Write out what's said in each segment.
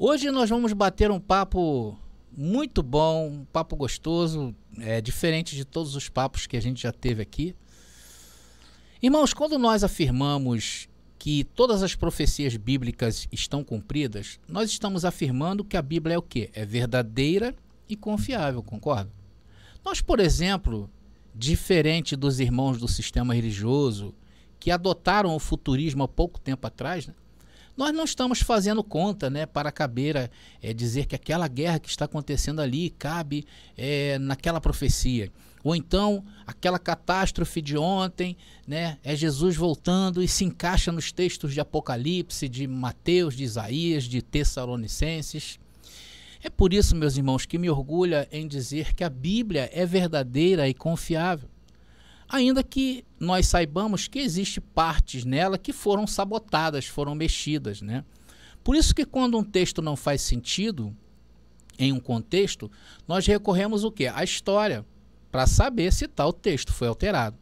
Hoje nós vamos bater um papo muito bom, um papo gostoso, diferente de todos os papos que a gente já teve aqui. Irmãos, quando nós afirmamos que todas as profecias bíblicas estão cumpridas, nós estamos afirmando que a Bíblia é o quê? É verdadeira e confiável, concorda? Nós, por exemplo, diferente dos irmãos do sistema religioso que adotaram o futurismo há pouco tempo atrás, né? Nós não estamos fazendo conta, né, para caber dizer que aquela guerra que está acontecendo ali cabe naquela profecia. Ou então, aquela catástrofe de ontem, né, é Jesus voltando e se encaixa nos textos de Apocalipse, de Mateus, de Isaías, de Tessalonicenses. É por isso, meus irmãos, que me orgulha em dizer que a Bíblia é verdadeira e confiável. Ainda que nós saibamos que existem partes nela que foram sabotadas, foram mexidas, né? Por isso que quando um texto não faz sentido em um contexto, nós recorremos o quê? À história, para saber se tal texto foi alterado.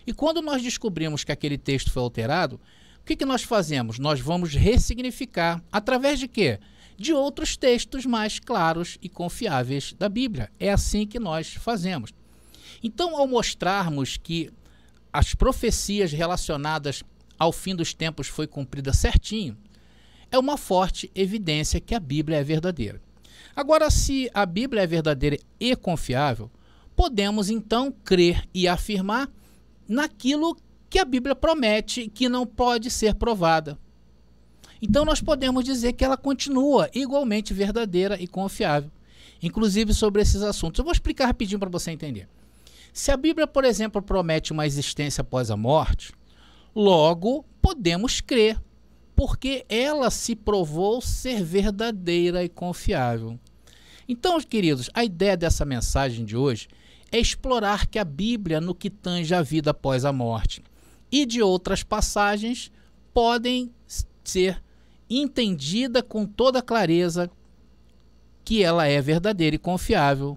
E quando nós descobrimos que aquele texto foi alterado, o que nós fazemos? Nós vamos ressignificar, através de quê? De outros textos mais claros e confiáveis da Bíblia. É assim que nós fazemos. Então, ao mostrarmos que as profecias relacionadas ao fim dos tempos foi cumprida certinho, é uma forte evidência que a Bíblia é verdadeira. Agora, se a Bíblia é verdadeira e confiável, podemos então crer e afirmar naquilo que a Bíblia promete que não pode ser provada. Então, nós podemos dizer que ela continua igualmente verdadeira e confiável, inclusive sobre esses assuntos. Eu vou explicar rapidinho para você entender. Se a Bíblia, por exemplo, promete uma existência após a morte, logo podemos crer, porque ela se provou ser verdadeira e confiável. Então, queridos, a ideia dessa mensagem de hoje é explorar que a Bíblia, no que tange a vida após a morte, e de outras passagens, podem ser entendida com toda clareza que ela é verdadeira e confiável,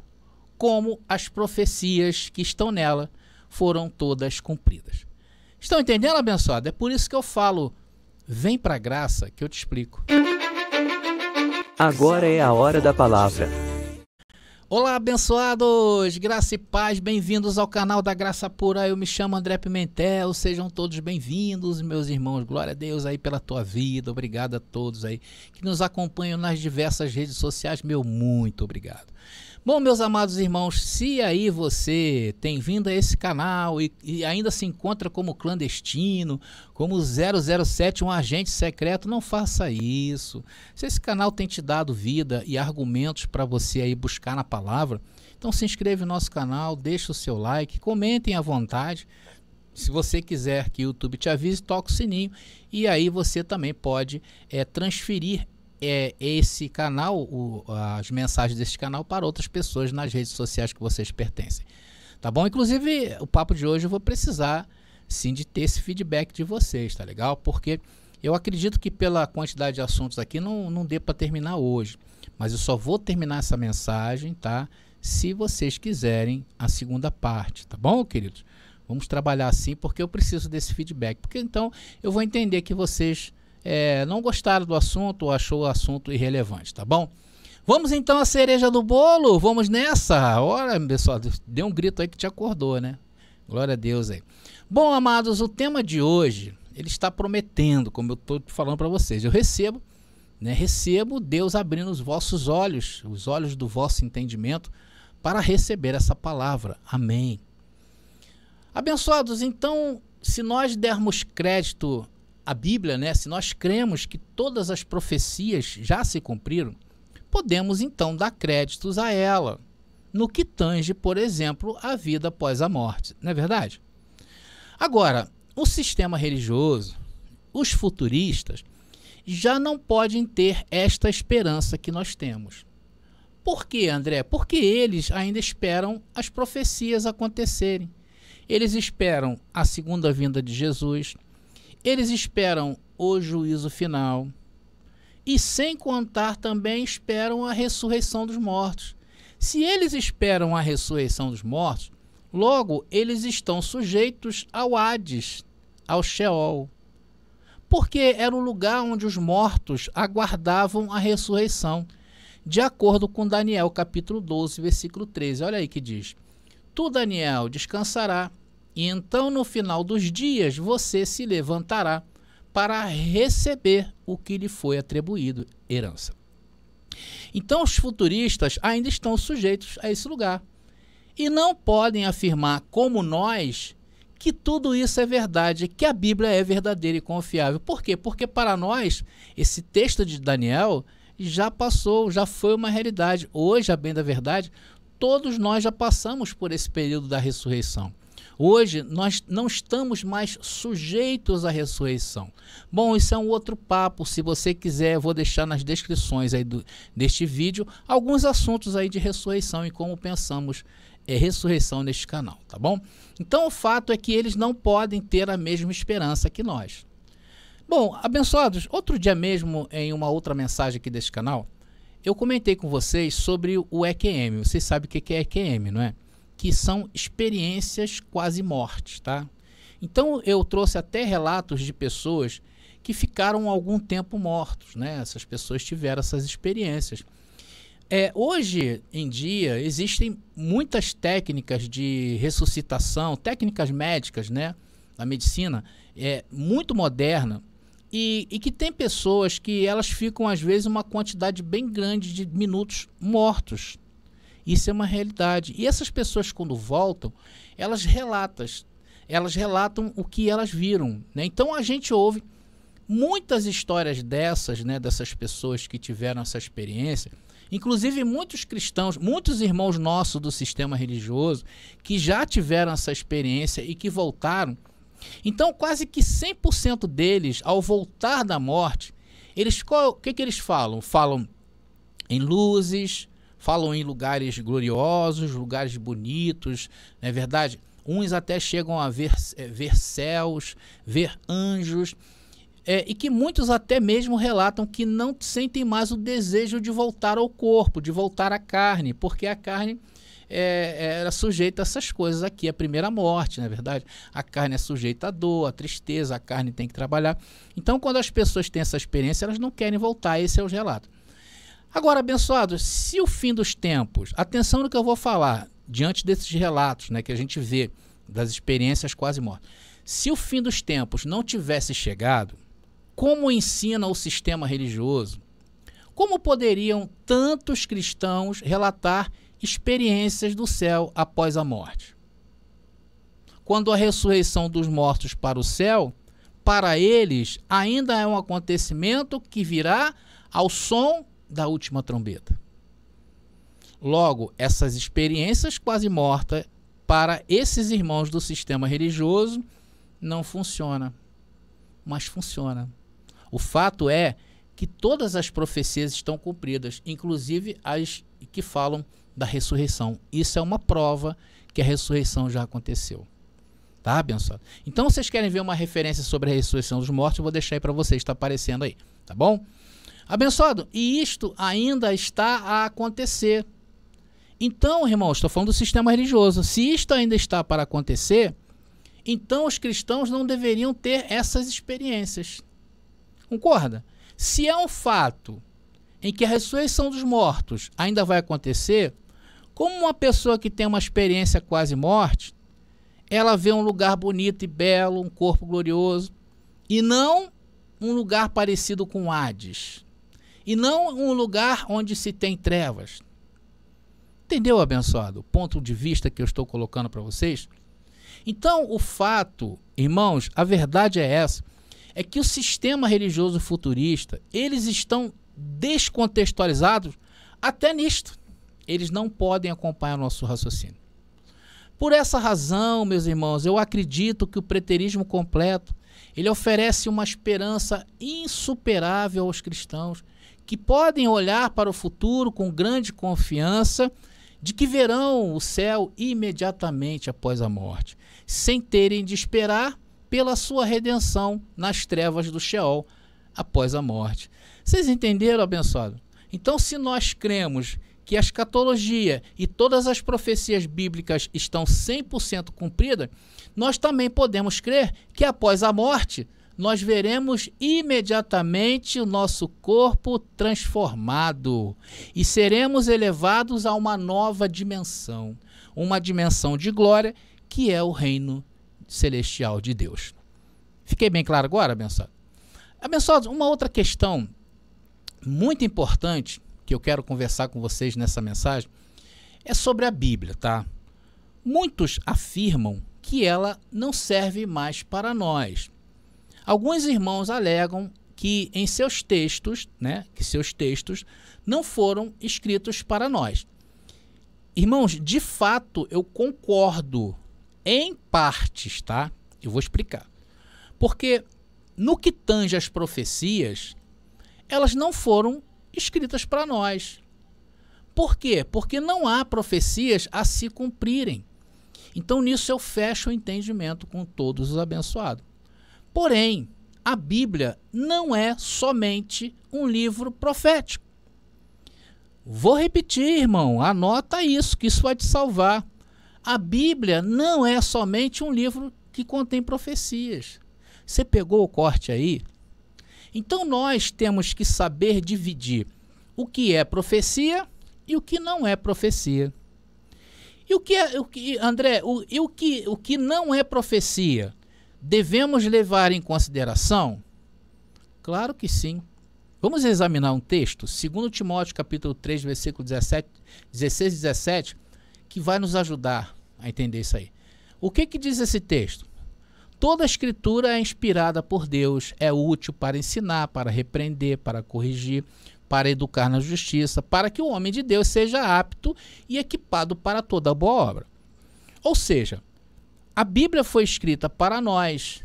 como as profecias que estão nela foram todas cumpridas. Estão entendendo, abençoado? É por isso que eu falo, vem para a graça que eu te explico. Agora é a hora da palavra. Olá, abençoados, graça e paz, bem-vindos ao canal da Graça Pura. Eu me chamo André Pimentel, sejam todos bem-vindos, meus irmãos. Glória a Deus aí pela tua vida, obrigado a todos aí que nos acompanham nas diversas redes sociais, meu muito obrigado. Bom, meus amados irmãos, se aí você tem vindo a esse canal e ainda se encontra como clandestino, como 007, um agente secreto, não faça isso. Se esse canal tem te dado vida e argumentos para você aí buscar na palavra, então se inscreve no nosso canal, deixa o seu like, comentem à vontade. Se você quiser que o YouTube te avise, toca o sininho e aí você também pode transferir esse canal, as mensagens desse canal para outras pessoas nas redes sociais que vocês pertencem, tá bom? Inclusive, o papo de hoje eu vou precisar sim de ter esse feedback de vocês, tá legal? Porque eu acredito que pela quantidade de assuntos aqui não dê para terminar hoje, mas eu só vou terminar essa mensagem, tá? Se vocês quiserem a segunda parte, tá bom, queridos? Vamos trabalhar assim porque eu preciso desse feedback, porque então eu vou entender que vocês não gostaram do assunto ou achou o assunto irrelevante, tá bom? Vamos então à cereja do bolo, vamos nessa. Ora, pessoal, deu um grito aí que te acordou, né? Glória a Deus aí. Bom, amados, o tema de hoje, ele está prometendo, como eu estou falando para vocês. Eu recebo Deus abrindo os vossos olhos, os olhos do vosso entendimento, para receber essa palavra. Amém. Abençoados, então, se nós dermos crédito a Bíblia, né? Se nós cremos que todas as profecias já se cumpriram, podemos então dar créditos a ela, no que tange, por exemplo, a vida após a morte, não é verdade? Agora, o sistema religioso, os futuristas, já não podem ter esta esperança que nós temos. Por quê, André? Porque eles ainda esperam as profecias acontecerem. Eles esperam a segunda vinda de Jesus, eles esperam o juízo final e, sem contar, também esperam a ressurreição dos mortos. Se eles esperam a ressurreição dos mortos, logo eles estão sujeitos ao Hades, ao Sheol. porque era o lugar onde os mortos aguardavam a ressurreição, de acordo com Daniel capítulo 12, versículo 13. Olha aí que diz: Tu, Daniel, descansará, e então no final dos dias você se levantará para receber o que lhe foi atribuído, herança. Então os futuristas ainda estão sujeitos a esse lugar e não podem afirmar, como nós, que tudo isso é verdade, que a Bíblia é verdadeira e confiável. Por quê? Porque para nós, esse texto de Daniel já passou, já foi uma realidade. Hoje, a bem da verdade, todos nós já passamos por esse período da ressurreição. Hoje, nós não estamos mais sujeitos à ressurreição. Bom, isso é um outro papo. Se você quiser, eu vou deixar nas descrições aí deste vídeo alguns assuntos aí de ressurreição e como pensamos ressurreição neste canal, tá bom? Então, o fato é que eles não podem ter a mesma esperança que nós. Bom, abençoados, outro dia mesmo, em uma outra mensagem aqui deste canal, eu comentei com vocês sobre o EQM. Vocês sabem o que é EQM, não é? Que são experiências quase mortes, tá? Então eu trouxe até relatos de pessoas que ficaram algum tempo mortos, né? Essas pessoas tiveram essas experiências. Hoje em dia existem muitas técnicas de ressuscitação, técnicas médicas, né? A medicina é muito moderna e que tem pessoas que elas ficam às vezes uma quantidade bem grande de minutos mortos. Isso é uma realidade. E essas pessoas, quando voltam, elas relatam o que elas viram, né? Então a gente ouve muitas histórias dessas, né? Dessas pessoas que tiveram essa experiência. Inclusive muitos cristãos, muitos irmãos nossos do sistema religioso que já tiveram essa experiência e que voltaram. Então quase que 100% deles, ao voltar da morte, o que eles falam? Falam em luzes, falam em lugares gloriosos, lugares bonitos, não é verdade? Uns até chegam a ver céus, ver anjos, e que muitos até mesmo relatam que não sentem mais o desejo de voltar ao corpo, de voltar à carne, porque a carne era sujeita a essas coisas aqui, a primeira morte, não é verdade? A carne é sujeita à dor, à tristeza, a carne tem que trabalhar. Então, quando as pessoas têm essa experiência, elas não querem voltar, esse é o relato. Agora, abençoados, se o fim dos tempos, atenção no que eu vou falar, diante desses relatos, né, que a gente vê das experiências quase mortas, se o fim dos tempos não tivesse chegado, como ensina o sistema religioso, como poderiam tantos cristãos relatar experiências do céu após a morte? Quando a ressurreição dos mortos para o céu, para eles, ainda é um acontecimento que virá ao som da última trombeta. Logo, essas experiências quase mortas, para esses irmãos do sistema religioso, não funciona, mas funciona. O fato é que todas as profecias estão cumpridas, inclusive as que falam da ressurreição. Isso é uma prova que a ressurreição já aconteceu. Tá, abençoado? Então, vocês querem ver uma referência sobre a ressurreição dos mortos? Eu vou deixar aí para vocês, está aparecendo aí, tá bom? Abençoado, e isto ainda está a acontecer. Então, irmãos, estou falando do sistema religioso. Se isto ainda está para acontecer, então os cristãos não deveriam ter essas experiências. Concorda? Se é um fato em que a ressurreição dos mortos ainda vai acontecer, como uma pessoa que tem uma experiência quase morte, ela vê um lugar bonito e belo, um corpo glorioso, e não um lugar parecido com Hades, e não um lugar onde se tem trevas. Entendeu, abençoado? O ponto de vista que eu estou colocando para vocês? Então, o fato, irmãos, a verdade é essa, é que o sistema religioso futurista, eles estão descontextualizados até nisto. Eles não podem acompanhar o nosso raciocínio. Por essa razão, meus irmãos, eu acredito que o preterismo completo, ele oferece uma esperança insuperável aos cristãos, que podem olhar para o futuro com grande confiança de que verão o céu imediatamente após a morte, sem terem de esperar pela sua redenção nas trevas do Sheol após a morte. Vocês entenderam, abençoado? Então, se nós cremos que a escatologia e todas as profecias bíblicas estão 100% cumpridas, nós também podemos crer que após a morte nós veremos imediatamente o nosso corpo transformado e seremos elevados a uma nova dimensão, uma dimensão de glória que é o reino celestial de Deus. Fiquei bem claro agora, abençoado? Abençoado, uma outra questão muito importante que eu quero conversar com vocês nessa mensagem é sobre a Bíblia, tá? Muitos afirmam que ela não serve mais para nós. Alguns irmãos alegam que em seus textos, que seus textos não foram escritos para nós. Irmãos, de fato, eu concordo em partes, tá? Eu vou explicar. Porque no que tange as profecias, elas não foram escritas para nós. Por quê? Porque não há profecias a se cumprirem. Então, nisso eu fecho o entendimento com todos os abençoados. Porém, a Bíblia não é somente um livro profético. Vou repetir, irmão, anota isso, que isso vai te salvar. A Bíblia não é somente um livro que contém profecias. Você pegou o corte aí? Então, nós temos que saber dividir o que é profecia e o que não é profecia. E o que não é profecia, devemos levar em consideração? Claro que sim. Vamos examinar um texto, 2 Timóteo capítulo 3, versículo 16 e 17, que vai nos ajudar a entender isso aí. O que diz esse texto? Toda a escritura é inspirada por Deus, é útil para ensinar, para repreender, para corrigir, para educar na justiça, para que o homem de Deus seja apto e equipado para toda boa obra. Ou seja, a Bíblia foi escrita para nós,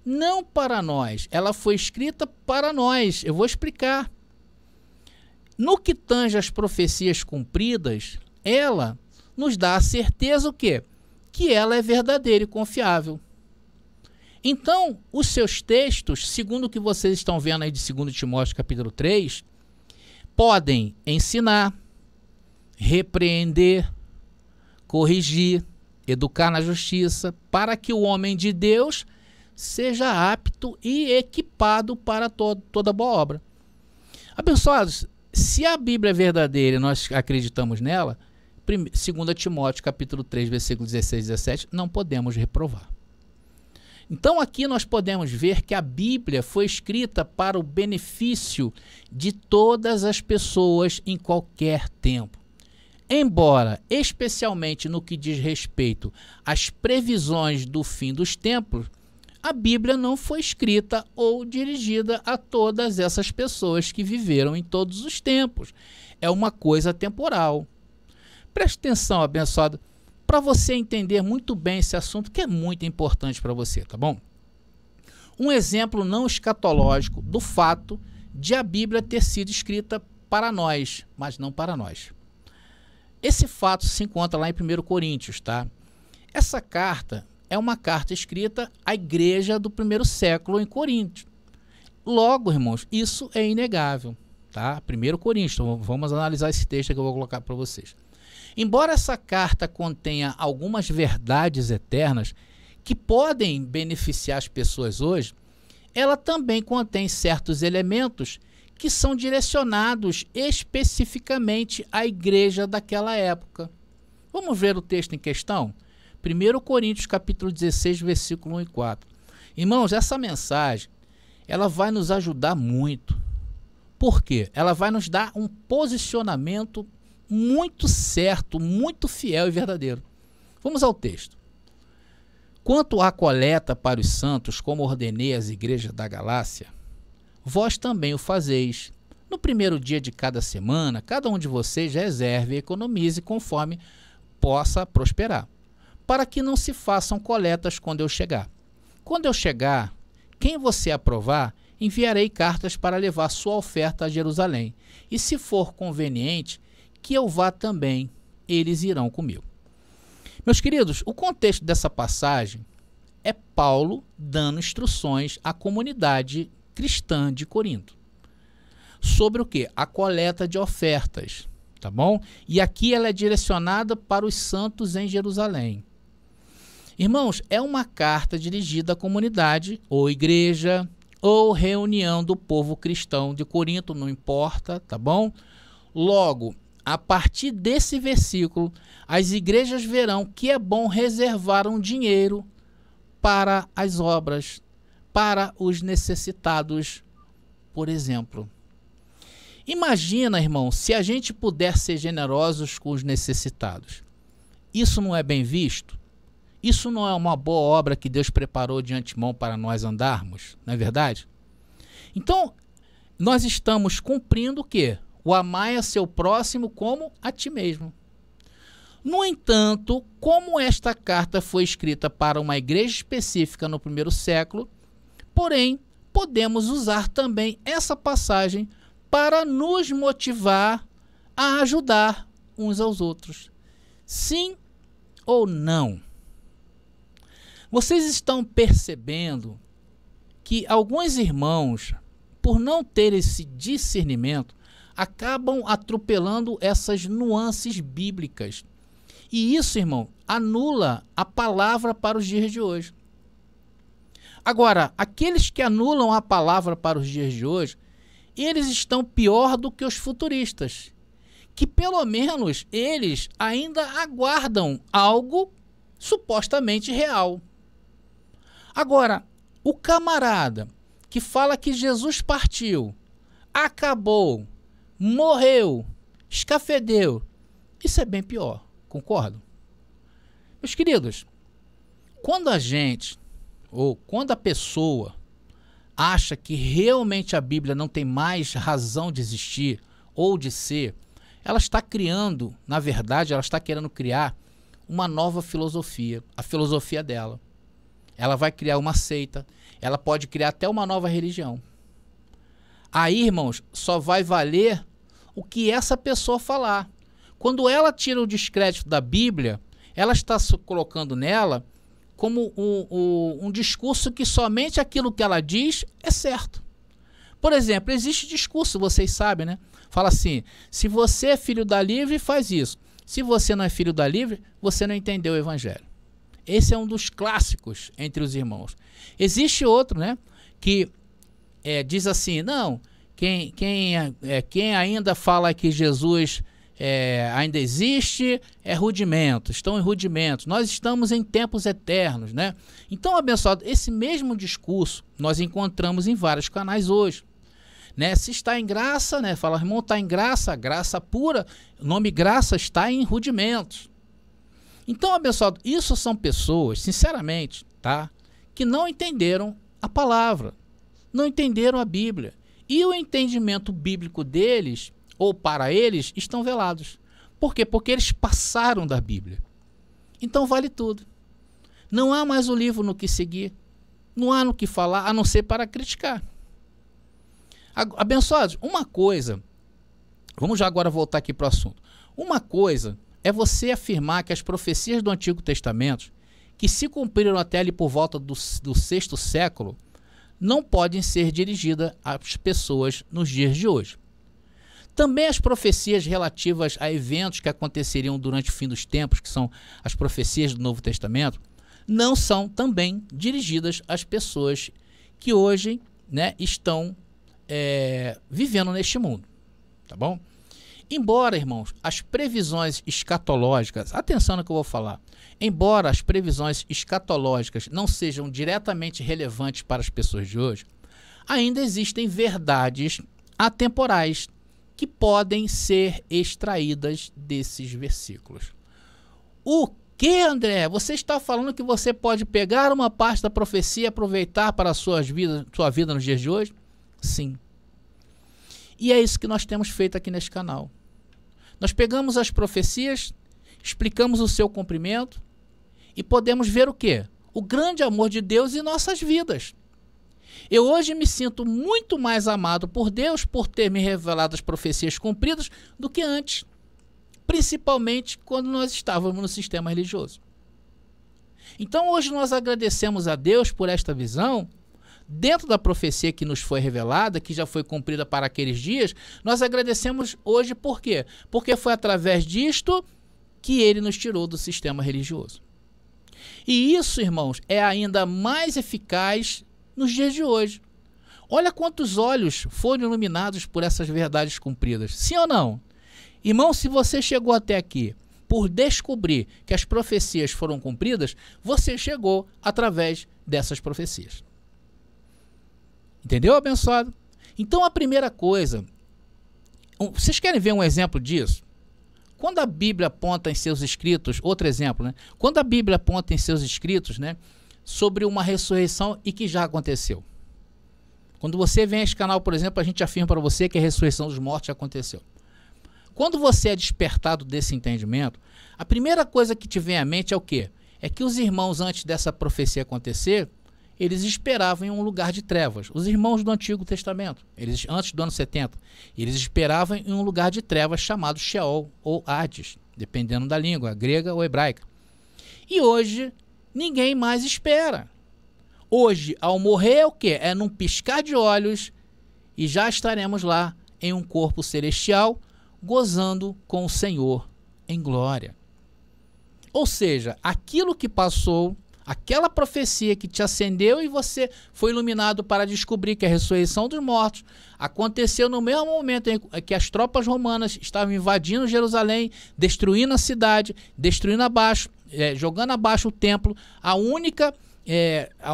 não para nós, ela foi escrita para nós. Eu vou explicar. No que tange as profecias cumpridas, ela nos dá a certeza o quê? Que ela é verdadeira e confiável. Então, os seus textos, segundo o que vocês estão vendo aí de 2 Timóteo capítulo 3, podem ensinar, repreender, corrigir, educar na justiça, para que o homem de Deus seja apto e equipado para toda boa obra. Abençoados, se a Bíblia é verdadeira e nós acreditamos nela, 2 Timóteo capítulo 3, versículo 16 e 17, não podemos reprovar. Então aqui nós podemos ver que a Bíblia foi escrita para o benefício de todas as pessoas em qualquer tempo. Embora, especialmente no que diz respeito às previsões do fim dos tempos, a Bíblia não foi escrita ou dirigida a todas essas pessoas que viveram em todos os tempos. É uma coisa temporal. Preste atenção, abençoado, para você entender muito bem esse assunto, que é muito importante para você, tá bom? Um exemplo não escatológico do fato de a Bíblia ter sido escrita para nós, mas não para nós. Esse fato se encontra lá em 1 Coríntios, tá? Essa carta é uma carta escrita à igreja do primeiro século em Corinto. Logo, irmãos, isso é inegável, tá? 1 Coríntios, então vamos analisar esse texto que eu vou colocar para vocês. Embora essa carta contenha algumas verdades eternas que podem beneficiar as pessoas hoje, ela também contém certos elementos que são direcionados especificamente à igreja daquela época. Vamos ver o texto em questão? 1 Coríntios capítulo 16, versículo 1 e 4. Irmãos, essa mensagem, ela vai nos ajudar muito. Por quê? Ela vai nos dar um posicionamento muito certo, muito fiel e verdadeiro. Vamos ao texto. Quanto à coleta para os santos, como ordenei às igrejas da Galácia, vós também o fazeis. No primeiro dia de cada semana, cada um de vocês reserve e economize conforme possa prosperar, para que não se façam coletas quando eu chegar. Quando eu chegar, quem você aprovar, enviarei cartas para levar sua oferta a Jerusalém. E se for conveniente, que eu vá também, eles irão comigo. Meus queridos, o contexto dessa passagem é Paulo dando instruções à comunidade cristã de Corinto. Sobre o quê? A coleta de ofertas, tá bom? E aqui ela é direcionada para os santos em Jerusalém. Irmãos, é uma carta dirigida à comunidade, ou igreja, ou reunião do povo cristão de Corinto, não importa, tá bom? Logo, a partir desse versículo, as igrejas verão que é bom reservar um dinheiro para as obras, para os necessitados, por exemplo. Imagina, irmão, se a gente puder ser generosos com os necessitados. Isso não é bem visto? Isso não é uma boa obra que Deus preparou de antemão para nós andarmos, não é verdade? Então, nós estamos cumprindo o quê? O amar a seu próximo como a ti mesmo. No entanto, como esta carta foi escrita para uma igreja específica no primeiro século, porém, podemos usar também essa passagem para nos motivar a ajudar uns aos outros. Sim ou não? Vocês estão percebendo que alguns irmãos, por não ter esse discernimento, acabam atropelando essas nuances bíblicas. E isso, irmão, anula a palavra para os dias de hoje. Agora, aqueles que anulam a palavra para os dias de hoje, eles estão pior do que os futuristas, que pelo menos eles ainda aguardam algo supostamente real. Agora, o camarada que fala que Jesus partiu, acabou, morreu, escafedeu, isso é bem pior, concordo? Meus queridos, quando a gente, ou quando a pessoa acha que realmente a Bíblia não tem mais razão de existir ou de ser, ela está criando, na verdade, ela está querendo criar uma nova filosofia, a filosofia dela. Ela vai criar uma seita, ela pode criar até uma nova religião. Aí, irmãos, só vai valer o que essa pessoa falar. Quando ela tira o descrédito da Bíblia, ela está colocando nela como um discurso que somente aquilo que ela diz é certo. Por exemplo, existe discurso, vocês sabem, né? Fala assim, se você é filho da livre, faz isso. Se você não é filho da livre, você não entendeu o evangelho. Esse é um dos clássicos entre os irmãos. Existe outro, né? Que diz assim, não, quem ainda fala que Jesus ainda existe, é rudimento, estão em rudimentos. Nós estamos em tempos eternos, né? Então, abençoado, esse mesmo discurso nós encontramos em vários canais hoje. Né? Se está em graça, né? Fala, irmão, está em graça, graça pura, o nome graça está em rudimentos. Então, abençoado, isso são pessoas, sinceramente, tá? Que não entenderam a palavra, não entenderam a Bíblia. E o entendimento bíblico deles, ou para eles, estão velados. Por quê? Porque eles passaram da Bíblia. Então vale tudo. Não há mais o livro no que seguir. Não há no que falar, a não ser para criticar. Abençoados, uma coisa, vamos já agora voltar aqui para o assunto. Uma coisa é você afirmar que as profecias do Antigo Testamento, que se cumpriram até ali por volta do 6º século, não podem ser dirigidas às pessoas nos dias de hoje. Também as profecias relativas a eventos que aconteceriam durante o fim dos tempos, que são as profecias do Novo Testamento, não são também dirigidas às pessoas que hoje, né, estão vivendo neste mundo, tá bom? Embora, irmãos, as previsões escatológicas, atenção no que eu vou falar, embora as previsões escatológicas não sejam diretamente relevantes para as pessoas de hoje, ainda existem verdades atemporais que podem ser extraídas desses versículos. O que, André? Você está falando que você pode pegar uma parte da profecia e aproveitar para a sua vida nos dias de hoje? Sim. E é isso que nós temos feito aqui neste canal. Nós pegamos as profecias, explicamos o seu cumprimento e podemos ver o quê? O grande amor de Deus em nossas vidas. Eu hoje me sinto muito mais amado por Deus por ter me revelado as profecias cumpridas do que antes, principalmente quando nós estávamos no sistema religioso. Então hoje nós agradecemos a Deus por esta visão. Dentro da profecia que nos foi revelada, que já foi cumprida para aqueles dias, nós agradecemos hoje por quê? Porque foi através disto que ele nos tirou do sistema religioso. E isso, irmãos, é ainda mais eficaz nos dias de hoje. Olha quantos olhos foram iluminados por essas verdades cumpridas. Sim ou não? Irmão, se você chegou até aqui por descobrir que as profecias foram cumpridas, você chegou através dessas profecias. Entendeu, abençoado? Então, a primeira coisa, vocês querem ver um exemplo disso? Quando a Bíblia aponta em seus escritos, outro exemplo, né? Quando a Bíblia aponta em seus escritos, né, sobre uma ressurreição e que já aconteceu. Quando você vem a esse canal, por exemplo, a gente afirma para você que a ressurreição dos mortos já aconteceu. Quando você é despertado desse entendimento, a primeira coisa que te vem à mente é o quê? É que os irmãos, antes dessa profecia acontecer, eles esperavam em um lugar de trevas. Os irmãos do Antigo Testamento, eles antes do ano 70, eles esperavam em um lugar de trevas chamado Sheol ou Hades, dependendo da língua, grega ou hebraica. E hoje, ninguém mais espera. Hoje, ao morrer, é o quê? É num piscar de olhos e já estaremos lá em um corpo celestial, gozando com o Senhor em glória. Ou seja, aquilo que passou, aquela profecia que te acendeu e você foi iluminado para descobrir que a ressurreição dos mortos aconteceu no mesmo momento em que as tropas romanas estavam invadindo Jerusalém, destruindo a cidade, destruindo abaixo, jogando abaixo o templo, a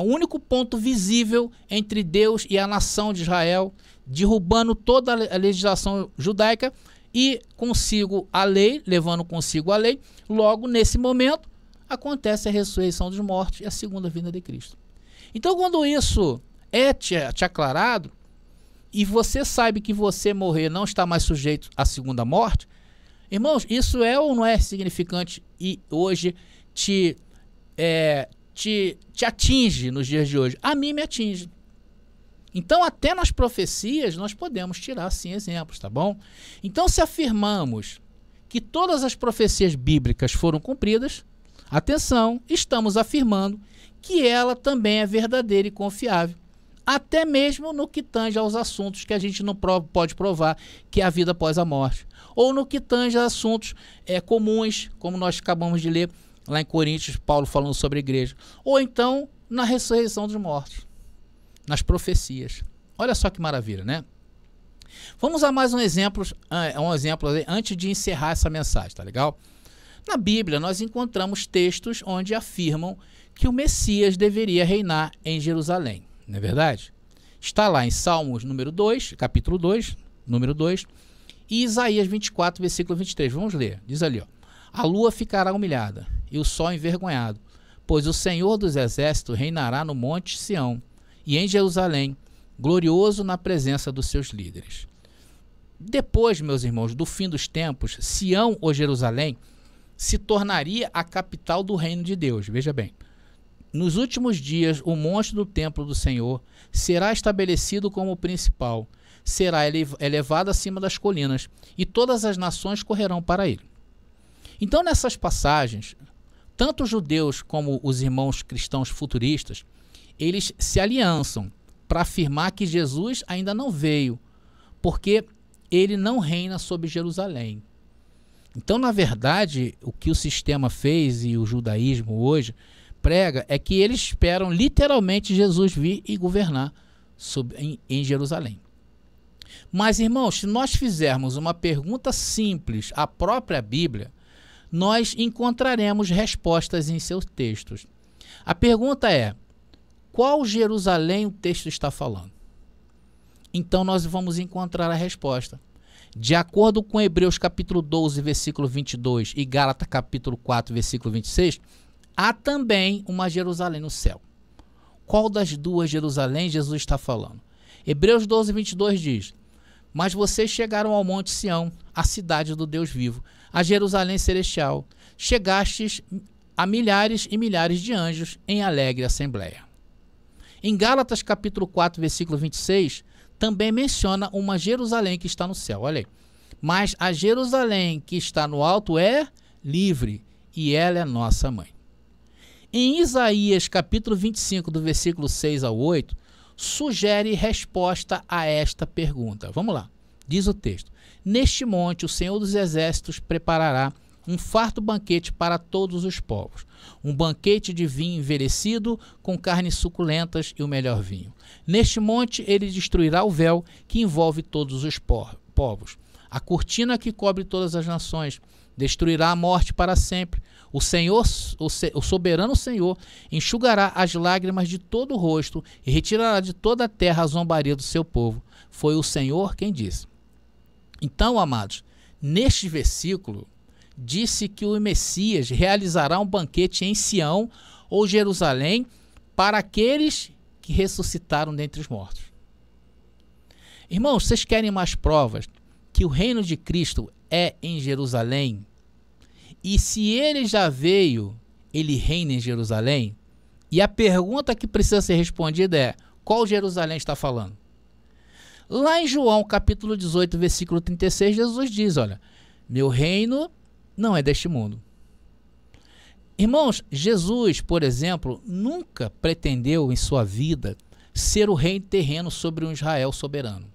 único ponto visível entre Deus e a nação de Israel, derrubando toda a legislação judaica e consigo a lei, levando consigo a lei. Logo, nesse momento, acontece a ressurreição dos mortos e a segunda vinda de Cristo. Então, quando isso é te aclarado, e você sabe que você morrer não está mais sujeito à segunda morte, irmãos, isso é ou não é significante e hoje te atinge nos dias de hoje? A mim me atinge. Então, até nas profecias, nós podemos tirar, sim, exemplos, tá bom? Então, se afirmamos que todas as profecias bíblicas foram cumpridas, atenção, estamos afirmando que ela também é verdadeira e confiável, até mesmo no que tange aos assuntos que a gente não pode provar, que é a vida após a morte, ou no que tange a assuntos comuns, como nós acabamos de ler lá em Coríntios, Paulo falando sobre a igreja, ou então na ressurreição dos mortos, nas profecias. Olha só que maravilha, né? Vamos a mais um exemplo antes de encerrar essa mensagem, tá legal? Na Bíblia, nós encontramos textos onde afirmam que o Messias deveria reinar em Jerusalém, não é verdade? Está lá em Salmos número 2, capítulo 2, número 2, e Isaías 24, versículo 23. Vamos ler. Diz ali, ó: a lua ficará humilhada e o sol envergonhado, pois o Senhor dos exércitos reinará no monte Sião e em Jerusalém, glorioso na presença dos seus líderes. Depois, meus irmãos, do fim dos tempos, Sião ou Jerusalém se tornaria a capital do reino de Deus. Veja bem, nos últimos dias, o monte do templo do Senhor será estabelecido como principal, será elevado acima das colinas, e todas as nações correrão para ele. Então, nessas passagens, tanto os judeus como os irmãos cristãos futuristas, eles se aliançam para afirmar que Jesus ainda não veio, porque ele não reina sobre Jerusalém. Então, na verdade, o que o sistema fez e o judaísmo hoje prega é que eles esperam literalmente Jesus vir e governar em Jerusalém. Mas, irmãos, se nós fizermos uma pergunta simples à própria Bíblia, nós encontraremos respostas em seus textos. A pergunta é: qual Jerusalém o texto está falando? Então nós vamos encontrar a resposta. De acordo com Hebreus capítulo 12, versículo 22 e Gálatas capítulo 4, versículo 26, há também uma Jerusalém no céu. Qual das duas Jerusalém Jesus está falando? Hebreus 12, 22 diz: mas vocês chegaram ao monte Sião, a cidade do Deus vivo, a Jerusalém celestial. Chegastes a milhares e milhares de anjos em alegre assembleia. Em Gálatas capítulo 4, versículo 26, também menciona uma Jerusalém que está no céu. Olha aí. Mas a Jerusalém que está no alto é livre, e ela é nossa mãe. Em Isaías capítulo 25, do versículo 6 ao 8, sugere resposta a esta pergunta. Vamos lá. Diz o texto: neste monte o Senhor dos exércitos preparará um farto banquete para todos os povos, um banquete de vinho envelhecido com carnes suculentas e o melhor vinho. Neste monte ele destruirá o véu que envolve todos os povos, a cortina que cobre todas as nações, destruirá a morte para sempre. O Senhor, o soberano Senhor, enxugará as lágrimas de todo o rosto e retirará de toda a terra a zombaria do seu povo. Foi o Senhor quem disse. Então, amados, neste versículo, disse que o Messias realizará um banquete em Sião ou Jerusalém para aqueles que ressuscitaram dentre os mortos. Irmãos, vocês querem mais provas que o reino de Cristo é em Jerusalém? E se ele já veio, ele reina em Jerusalém? E a pergunta que precisa ser respondida é: qual Jerusalém está falando? Lá em João capítulo 18, versículo 36, Jesus diz, olha, meu reino não é deste mundo. Irmãos, Jesus, por exemplo, nunca pretendeu em sua vida ser o rei terreno sobre um Israel soberano.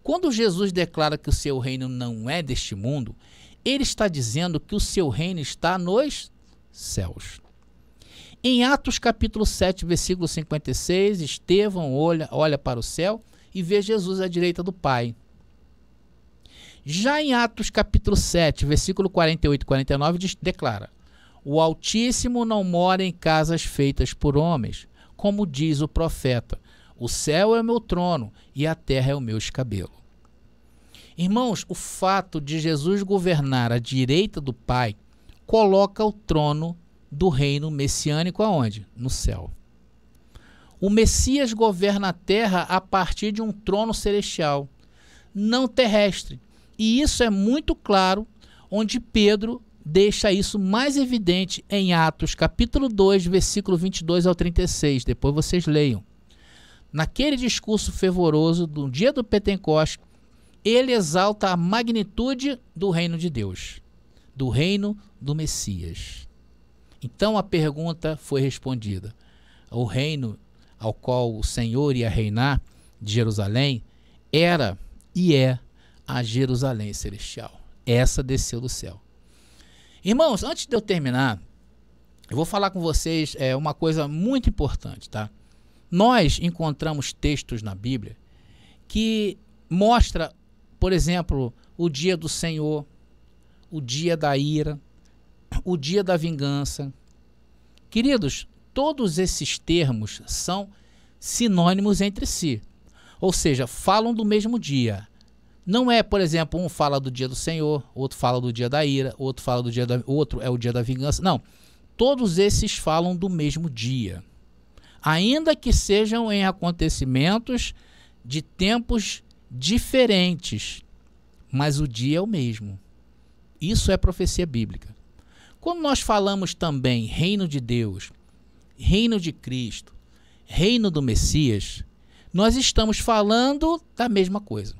Quando Jesus declara que o seu reino não é deste mundo, ele está dizendo que o seu reino está nos céus. Em Atos capítulo 7, versículo 56, Estevão olha para o céu e vê Jesus à direita do Pai. Já em Atos capítulo 7, versículo 48 e 49, declara: o Altíssimo não mora em casas feitas por homens, como diz o profeta, o céu é o meu trono e a terra é o meu escabelo. Irmãos, o fato de Jesus governar à direita do Pai coloca o trono do reino messiânico aonde? No céu. O Messias governa a terra a partir de um trono celestial, não terrestre. E isso é muito claro, onde Pedro deixa isso mais evidente em Atos, capítulo 2, versículo 22 ao 36. Depois vocês leiam. Naquele discurso fervoroso do dia do Pentecostes, ele exalta a magnitude do reino de Deus, do reino do Messias. Então a pergunta foi respondida. O reino ao qual o Senhor ia reinar de Jerusalém era e é a Jerusalém celestial. Essa desceu do céu. Irmãos, antes de eu terminar, eu vou falar com vocês uma coisa muito importante, tá? Nós encontramos textos na Bíblia que mostra, por exemplo, o dia do Senhor, o dia da ira, o dia da vingança. Queridos, todos esses termos são sinônimos entre si, ou seja, falam do mesmo dia. Não é, por exemplo, um fala do dia do Senhor, outro fala do dia da ira, outro fala do dia outro é o dia da vingança. Não, todos esses falam do mesmo dia, ainda que sejam em acontecimentos de tempos diferentes, mas o dia é o mesmo. Isso é profecia bíblica. Quando nós falamos também reino de Deus, reino de Cristo, reino do Messias, nós estamos falando da mesma coisa.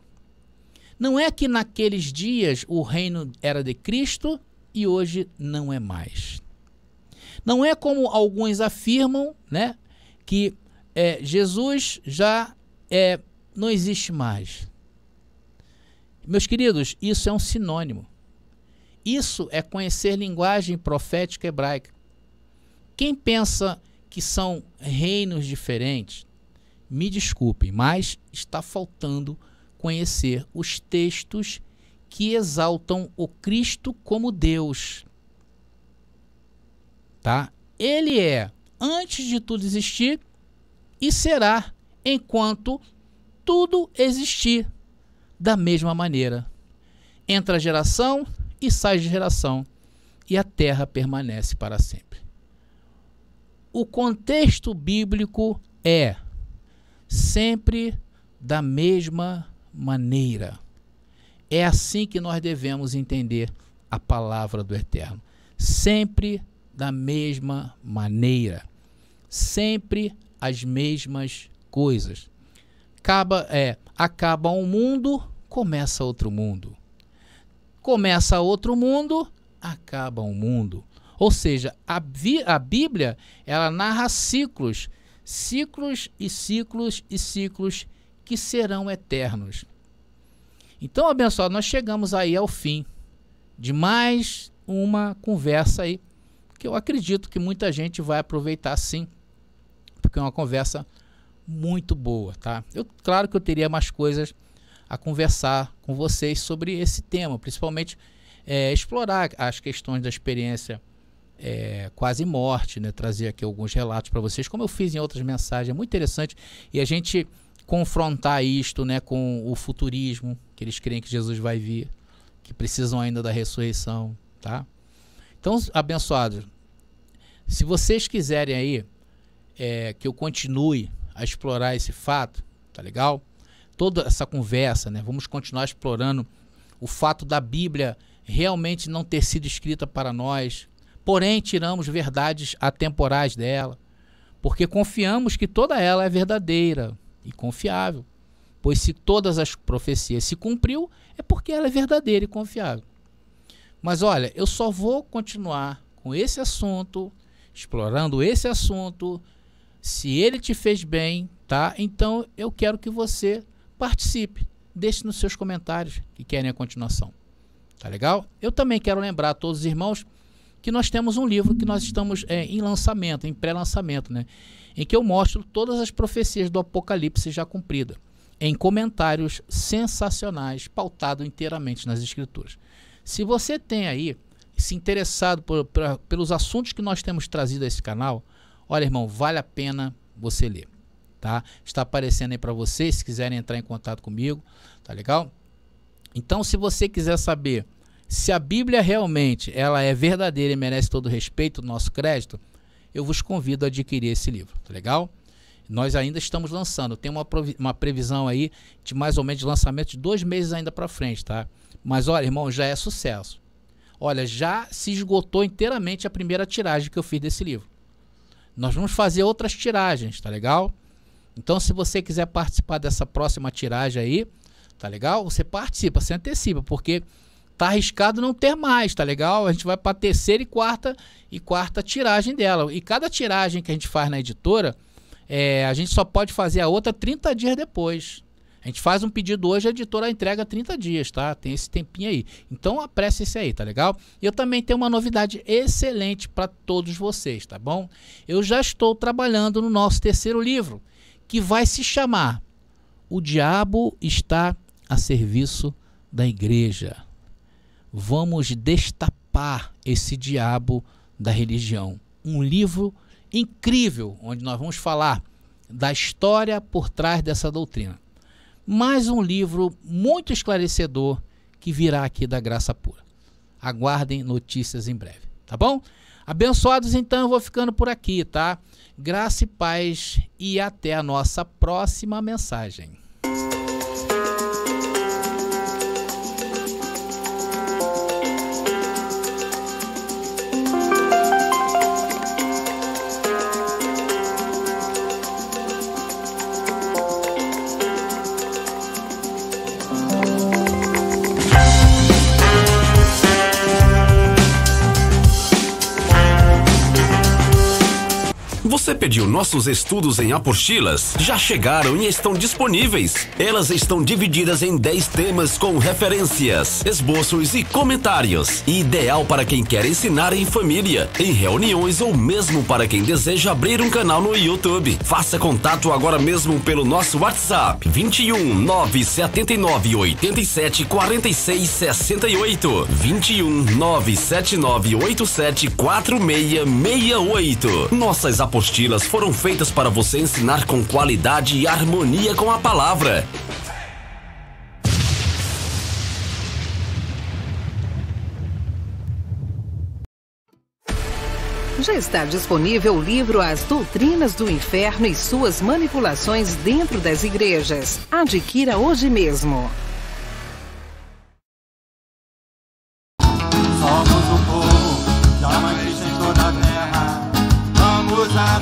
Não é que naqueles dias o reino era de Cristo e hoje não é mais. Não é como alguns afirmam, né, que Jesus já não existe mais. Meus queridos, isso é um sinônimo. Isso é conhecer linguagem profética hebraica. Quem pensa que são reinos diferentes, me desculpem, mas está faltando conhecer os textos que exaltam o Cristo como Deus. Tá? Ele é antes de tudo existir e será enquanto tudo existir. Da mesma maneira, entra geração e sai de geração, e a terra permanece para sempre. O contexto bíblico é sempre da mesma maneira. É assim que nós devemos entender a palavra do Eterno. Sempre da mesma maneira. Sempre as mesmas coisas. Acaba um mundo, começa outro mundo. Começa outro mundo, acaba um mundo. Ou seja, a Bíblia, ela narra ciclos e ciclos e ciclos que serão eternos. Então, abençoado, nós chegamos aí ao fim de mais uma conversa aí, que eu acredito que muita gente vai aproveitar sim, porque é uma conversa muito boa, tá? Claro que eu teria mais coisas a conversar com vocês sobre esse tema, principalmente explorar as questões da experiência quase morte, né? Trazer aqui alguns relatos para vocês, como eu fiz em outras mensagens, é muito interessante, e a gente confrontar isto, né, com o futurismo, que eles creem que Jesus vai vir, que precisam ainda da ressurreição, tá? Então, abençoados, se vocês quiserem aí que eu continue a explorar esse fato, tá legal? Toda essa conversa, né? Vamos continuar explorando o fato da Bíblia realmente não ter sido escrita para nós, porém tiramos verdades atemporais dela, porque confiamos que toda ela é verdadeira e confiável, pois se todas as profecias se cumpriu, é porque ela é verdadeira e confiável. Mas olha, eu só vou continuar com esse assunto, explorando esse assunto, se ele te fez bem, tá? Então eu quero que você participe, deixe nos seus comentários que querem a continuação, tá legal? Eu também quero lembrar a todos os irmãos que nós temos um livro que nós estamos em lançamento, em pré-lançamento, né? Em que eu mostro todas as profecias do Apocalipse já cumpridas, em comentários sensacionais, pautado inteiramente nas Escrituras. Se você tem aí se interessado pelos assuntos que nós temos trazido a esse canal, olha, irmão, vale a pena você ler, tá? Está aparecendo aí para vocês, se quiserem entrar em contato comigo, tá legal? Então, se você quiser saber se a Bíblia realmente ela é verdadeira e merece todo o respeito, o nosso crédito, eu vos convido a adquirir esse livro, tá legal? Nós ainda estamos lançando, tem uma previsão aí de mais ou menos de lançamento de 2 meses ainda para frente, tá? Mas olha, irmão, já é sucesso. Olha, já se esgotou inteiramente a primeira tiragem que eu fiz desse livro. Nós vamos fazer outras tiragens, tá legal? Então, se você quiser participar dessa próxima tiragem aí, tá legal? Você participa, se antecipa, porque tá arriscado não ter mais, tá legal? A gente vai para a terceira e quarta tiragem dela. E cada tiragem que a gente faz na editora, a gente só pode fazer a outra 30 dias depois. A gente faz um pedido hoje, a editora entrega 30 dias, tá? Tem esse tempinho aí. Então apresse esse aí, tá legal? Eu também tenho uma novidade excelente para todos vocês, tá bom? Eu já estou trabalhando no nosso terceiro livro, que vai se chamar O Diabo Está a Serviço da Igreja. Vamos destapar esse diabo da religião. Um livro incrível, onde nós vamos falar da história por trás dessa doutrina. Mais um livro muito esclarecedor que virá aqui da Graça Pura. Aguardem notícias em breve, tá bom? Abençoados, então, eu vou ficando por aqui, tá? Graça e paz e até a nossa próxima mensagem. Você pediu nossos estudos em apostilas? Já chegaram e estão disponíveis. Elas estão divididas em 10 temas com referências, esboços e comentários. Ideal para quem quer ensinar em família, em reuniões ou mesmo para quem deseja abrir um canal no YouTube. Faça contato agora mesmo pelo nosso WhatsApp 21 979 87 46 68 21 979 87 4668. Nossas apostilas foram feitas para você ensinar com qualidade e harmonia com a palavra. Já está disponível o livro As Doutrinas do Inferno e Suas Manipulações Dentro das Igrejas. Adquira hoje mesmo. Somos o povo, jamais em toda a terra. Vamos a